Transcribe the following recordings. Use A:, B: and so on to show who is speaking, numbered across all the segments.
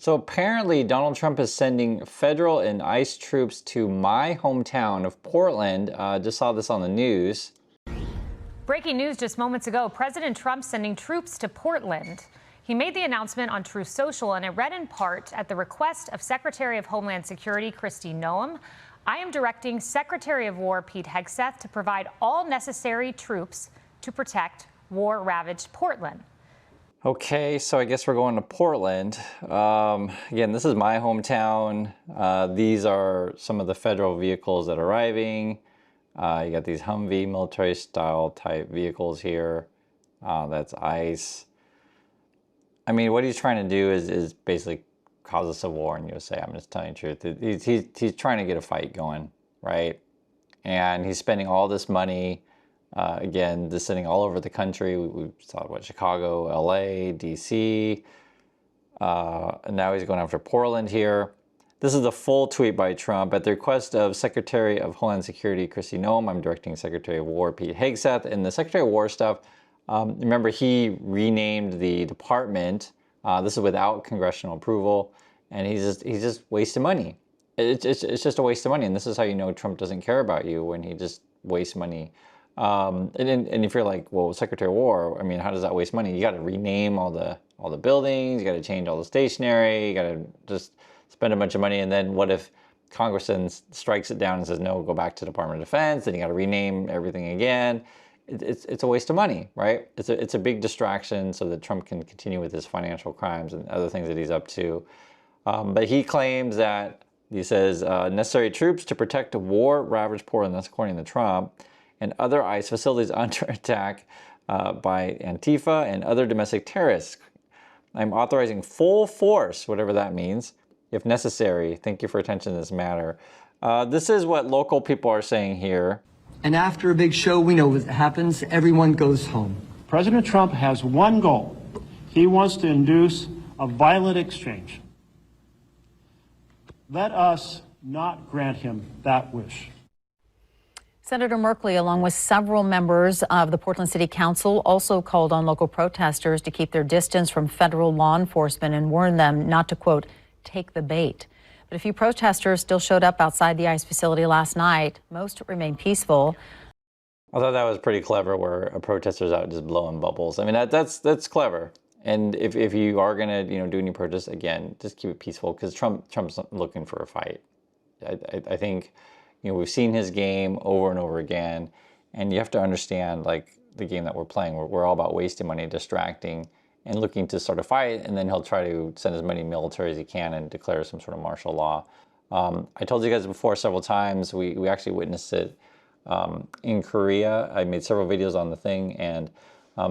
A: So apparently Donald Trump is sending federal and ICE troops to my hometown of Portland. Just saw this on the news.
B: Breaking news just moments ago, President Trump sending troops to Portland. He made the announcement on Truth Social, and it read in part at the request of Secretary of Homeland Security Kristi Noem. I am directing Secretary of War Pete Hegseth to provide all necessary troops to protect war-ravaged Portland.
A: Okay, so I guess we're going to Portland. Again, this is my hometown. These are some of the federal vehicles that are arriving. You got these Humvee military-style type vehicles here. That's ICE. I mean, what he's trying to do is basically cause a civil war in USA. I'm just telling you the truth. He's trying to get a fight going, right? And he's spending all this money. Again, this sitting all over the country. We saw what, Chicago, LA, DC, and now he's going after Portland here. This is the full tweet by Trump. At the request of Secretary of Homeland Security Kristi Noem, I'm directing Secretary of War Pete Hegseth. And the Secretary of War stuff, remember he renamed the department. This is without congressional approval, and he's just wasting money. It's just a waste of money, and this is how you know Trump doesn't care about you, when he just wastes money. And if you're like, well, Secretary of War, I mean, how does that waste money? You got to rename all the buildings, you got to change all the stationery, you got to just spend a bunch of money, and then what if Congress then strikes it down and says no, go back to Department of Defense? Then you got to rename everything again. It's a waste of money, right? It's a big distraction so that Trump can continue with his financial crimes and other things that he's up to. But he claims that he says necessary troops to protect war-ravaged Portland. That's according to Trump. And other ICE facilities under attack by Antifa and other domestic terrorists. I'm authorizing full force, whatever that means, if necessary. Thank you for attention to this matter. This is what local people are saying here.
C: And after a big show, we know what happens. Everyone goes home.
D: President Trump has one goal. He wants to induce a violent exchange. Let us not grant him that wish.
E: Senator Merkley, along with several members of the Portland City Council, also called on local protesters to keep their distance from federal law enforcement and warned them not to, quote, take the bait. But a few protesters still showed up outside the ICE facility last night. Most remained peaceful.
A: I thought that was pretty clever, where a protester's out just blowing bubbles. I mean, that's clever. And if you are gonna do any protest, again, just keep it peaceful, because Trump's looking for a fight. I think. We've seen his game over and over again, and you have to understand, like, the game that we're playing. We're all about wasting money, distracting, and looking to start a fight, and then he'll try to send as many military as he can and declare some sort of martial law. I told you guys before several times, we actually witnessed it in Korea. I made several videos on the thing, and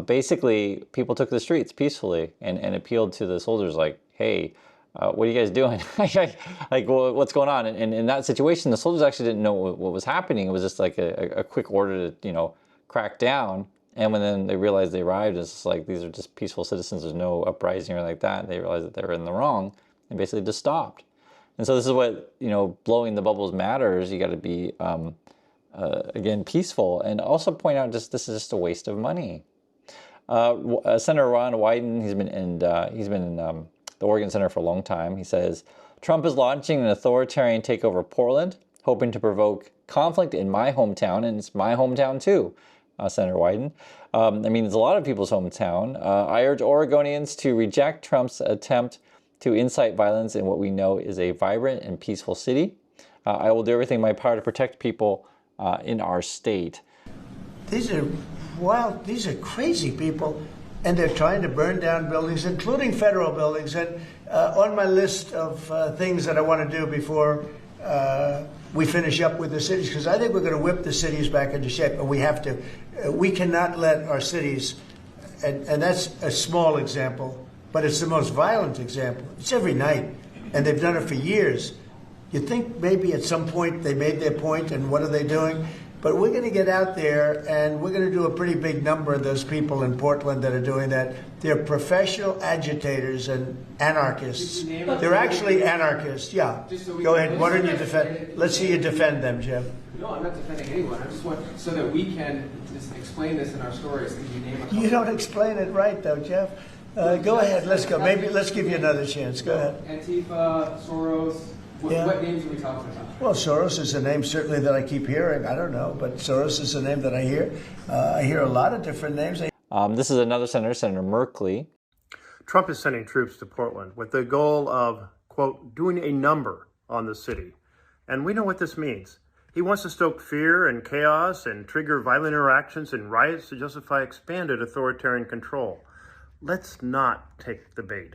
A: basically people took the streets peacefully and appealed to the soldiers like, hey, what are you guys doing? Like, well, what's going on? And in that situation, the soldiers actually didn't know what was happening. It was just like a quick order to, crack down. And when then they realized they arrived, it's just like, these are just peaceful citizens. There's no uprising or like that. They realized that they were in the wrong and basically just stopped. And so this is what, blowing the bubbles matters. You got to be, again, peaceful, and also point out this is just a waste of money. Senator Ron Wyden, he's been in the Oregon Center for a long time. He says, Trump is launching an authoritarian takeover of Portland, hoping to provoke conflict in my hometown, and it's my hometown too, Senator Wyden. I mean, it's a lot of people's hometown. I urge Oregonians to reject Trump's attempt to incite violence in what we know is a vibrant and peaceful city. I will do everything in my power to protect people in our state.
F: These are crazy people. And they're trying to burn down buildings, including federal buildings. And on my list of things that I want to do before we finish up with the cities, because I think we're going to whip the cities back into shape. But we have to. We cannot let our cities, and that's a small example, but it's the most violent example. It's every night, and they've done it for years. You think maybe at some point they made their point, and what are they doing? But we're going to get out there, and we're going to do a pretty big number of those people in Portland that are doing that. They're professional agitators and anarchists. They're actually anarchists, yeah. Go ahead, why don't you defend? Let's see you defend them, Jeff.
G: No, I'm not defending anyone. I just want, so that we can just explain this in our stories. Can you name a couple?
F: You don't explain it right, though, Jeff. Go ahead, let's go. Maybe let's give you another chance. Go ahead.
G: Antifa, Soros. What names are we talking about?
F: Well, Soros is a name certainly that I keep hearing. I don't know, but Soros is a name that I hear. I hear a lot of different names.
A: This is another senator, Senator Merkley.
D: Trump is sending troops to Portland with the goal of, quote, doing a number on the city. And we know what this means. He wants to stoke fear and chaos and trigger violent interactions and riots to justify expanded authoritarian control. Let's not take the bait.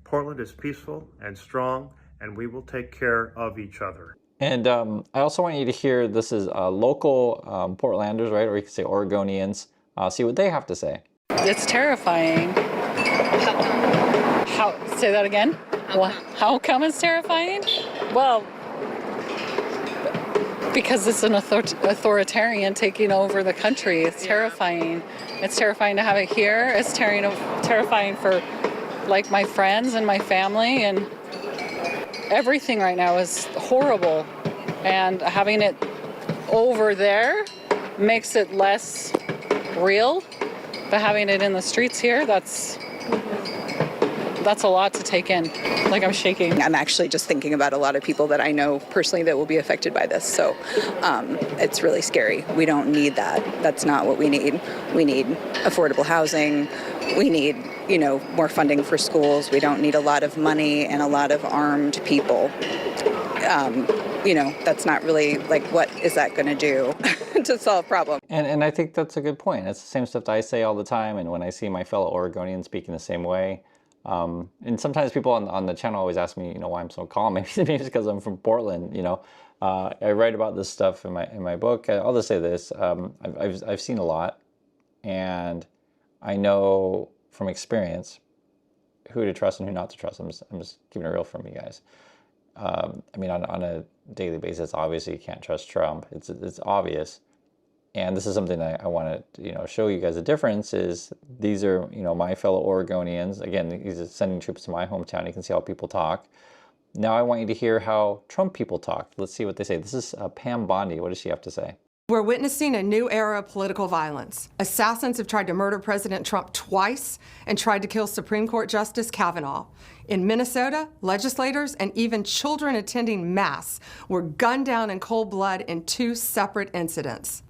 D: Portland is peaceful and strong, and we will take care of each other.
A: And I also want you to hear, this is local Portlanders, right? Or you could say Oregonians. See what they have to say.
H: It's terrifying. Say that again? How come it's terrifying? Well, because it's an authoritarian taking over the country. It's terrifying. It's terrifying to have it here. It's terrifying for like my friends and my family, and everything right now is horrible. And having it over there makes it less real. But having it in the streets here, that's a lot to take in. Like, I'm shaking.
I: I'm actually just thinking about a lot of people that I know personally that will be affected by this. So it's really scary. We don't need that. That's not what we need. We need affordable housing. We need, more funding for schools. We don't need a lot of money and a lot of armed people. That's not really, what is that going to do to solve problems?
A: And I think that's a good point. It's the same stuff that I say all the time. And when I see my fellow Oregonians speaking the same way, and sometimes people on the channel always ask me, why I'm so calm. Maybe it's because I'm from Portland. I write about this stuff in my book. I'll just say this: I've seen a lot, and I know from experience who to trust and who not to trust. I'm just keeping it real from you guys. On a daily basis, obviously you can't trust Trump. It's obvious. And this is something I want to, show you guys the difference is these are, my fellow Oregonians. Again, he's sending troops to my hometown. You can see how people talk. Now I want you to hear how Trump people talk. Let's see what they say. This is Pam Bondi. What does she have to say?
J: We're witnessing a new era of political violence. Assassins have tried to murder President Trump twice and tried to kill Supreme Court Justice Kavanaugh. In Minnesota, legislators and even children attending Mass were gunned down in cold blood in 2 separate incidents.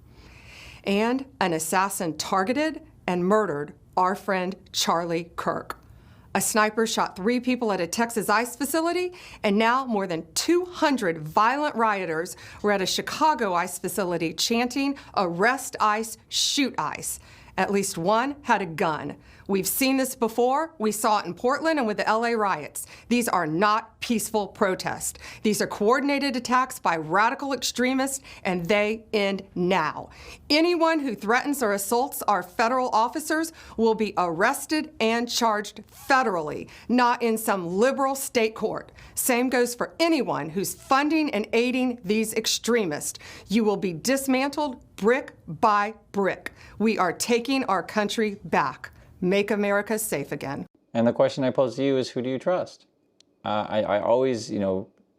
J: And an assassin targeted and murdered our friend Charlie Kirk. A sniper shot 3 people at a Texas ICE facility, and now more than 200 violent rioters were at a Chicago ICE facility chanting, "Arrest ICE, shoot ICE." At least one had a gun. We've seen this before. We saw it in Portland and with the LA riots. These are not peaceful protests. These are coordinated attacks by radical extremists, and they end now. Anyone who threatens or assaults our federal officers will be arrested and charged federally, not in some liberal state court. Same goes for anyone who's funding and aiding these extremists. You will be dismantled brick by brick. We are taking our country back. Make America safe again.
A: And the question I pose to you is, who do you trust? I always,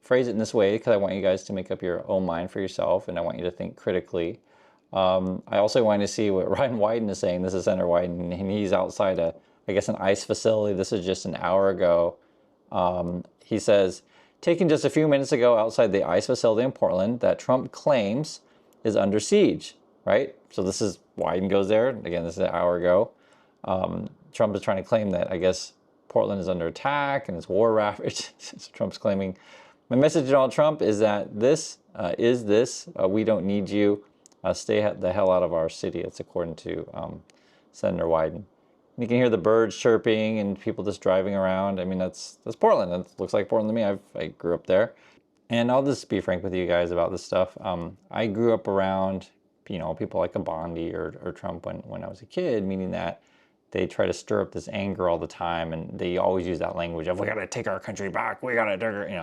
A: phrase it in this way because I want you guys to make up your own mind for yourself, and I want you to think critically. I also want to see what Ryan Wyden is saying. This is Senator Wyden, and he's outside an ICE facility. This is just an hour ago. He says, taken just a few minutes ago outside the ICE facility in Portland that Trump claims is under siege, right? So this is Wyden goes there. Again, this is an hour ago. Trump is trying to claim that, I guess, Portland is under attack and it's war ravaged. So Trump's claiming. My message to Donald Trump is that we don't need you. Stay the hell out of our city. It's according to Senator Wyden. And you can hear the birds chirping and people just driving around. That's Portland. That looks like Portland to me. I grew up there. And I'll just be frank with you guys about this stuff. I grew up around, people like a Bondi or Trump when I was a kid, meaning that they try to stir up this anger all the time, and they always use that language of, we gotta take our country back, we gotta,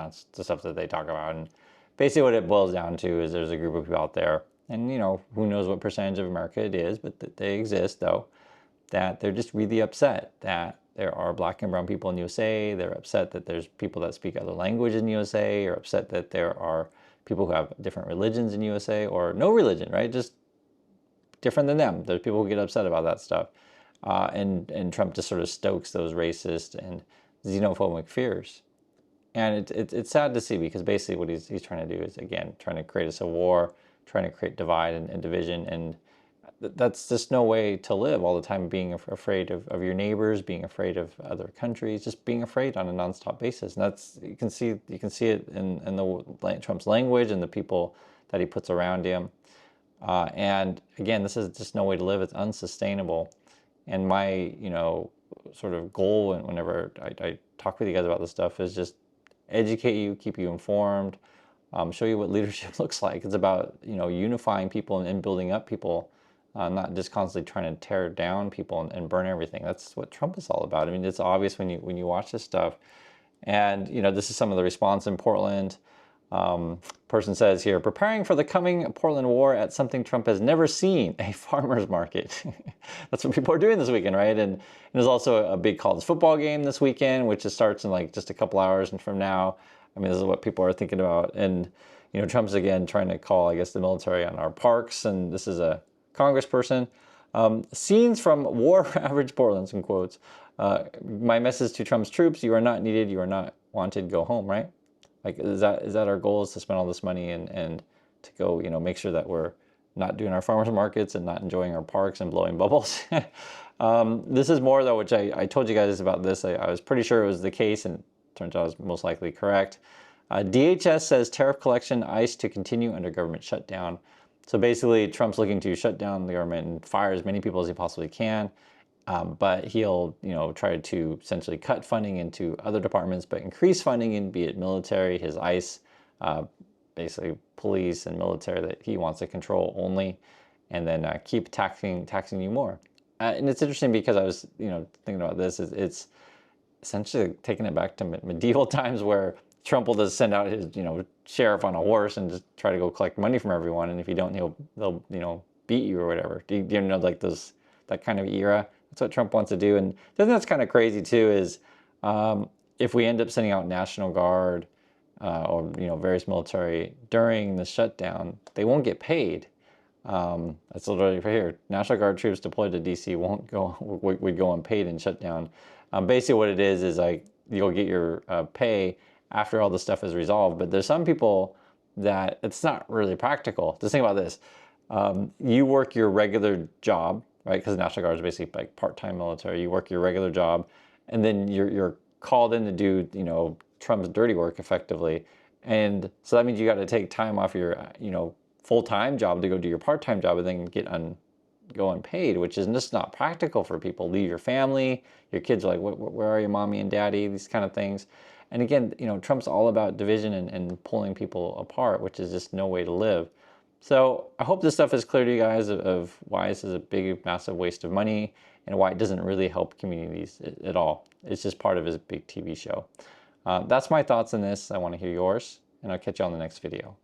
A: it's the stuff that they talk about. And basically what it boils down to is there's a group of people out there, and who knows what percentage of America it is, but they exist though, that they're just really upset that there are black and brown people in the USA. They're upset that there's people that speak other languages in the USA, or upset that there are people who have different religions in the USA, or no religion, right? Just different than them. There's people who get upset about that stuff. and Trump just sort of stokes those racist and xenophobic fears. And it's sad to see, because basically what he's trying to do is, again, trying to create a civil war, trying to create divide and division, and that's just no way to live all the time, being afraid of your neighbors, being afraid of other countries, just being afraid on a nonstop basis. And that's, you can see it in the Trump's language and the people that he puts around him. And again, this is just no way to live. It's unsustainable. And my, sort of goal whenever I talk with you guys about this stuff is just educate you, keep you informed, show you what leadership looks like. It's about, unifying people and building up people, not just constantly trying to tear down people and burn everything. That's what Trump is all about. I mean, it's obvious when you watch this stuff. And, this is some of the response in Portland. Person says here, preparing for the coming Portland war at something Trump has never seen, a farmer's market. That's what people are doing this weekend, right? And there's also a big college football game this weekend, which just starts in like just a couple hours from now. I mean, this is what people are thinking about. And, Trump's again trying to call, I guess, the military on our parks. And this is a congressperson. Scenes from war-ravaged Portland, some quotes. My message to Trump's troops, you are not needed, you are not wanted, go home, right? Like, is that our goal, is to spend all this money and to go, make sure that we're not doing our farmers markets and not enjoying our parks and blowing bubbles? This is more, though, which I told you guys about this. I was pretty sure it was the case, and it turns out I was most likely correct. DHS says tariff collection ICE to continue under government shutdown. So basically, Trump's looking to shut down the government and fire as many people as he possibly can. But he'll, try to essentially cut funding into other departments, but increase funding in, be it military, his ICE, basically police and military that he wants to control only, and then keep taxing you more. And it's interesting because I was, thinking about this. It's essentially taking it back to medieval times, where Trump will just send out his, sheriff on a horse and just try to go collect money from everyone, and if you don't, they'll beat you or whatever. Do you know, like that kind of era? That's what Trump wants to do. And the thing that's kind of crazy too is if we end up sending out National Guard or various military during the shutdown, they won't get paid. That's literally right here. National Guard troops deployed to DC would go unpaid and shut down. Basically what it is like you'll get your pay after all the stuff is resolved. But there's some people that it's not really practical. Just think about this. You work your regular job, right? Because the National Guard is basically like part-time military. You work your regular job, and then you're called in to do, Trump's dirty work effectively. And so that means you got to take time off your, full-time job to go do your part-time job and then go unpaid, which is just not practical for people. Leave your family, your kids are like, where are you, mommy and daddy? These kind of things. And again, Trump's all about division and pulling people apart, which is just no way to live. So I hope this stuff is clear to you guys of why this is a big, massive waste of money and why it doesn't really help communities at all. It's just part of his big TV show. That's my thoughts on this. I want to hear yours, and I'll catch you on the next video.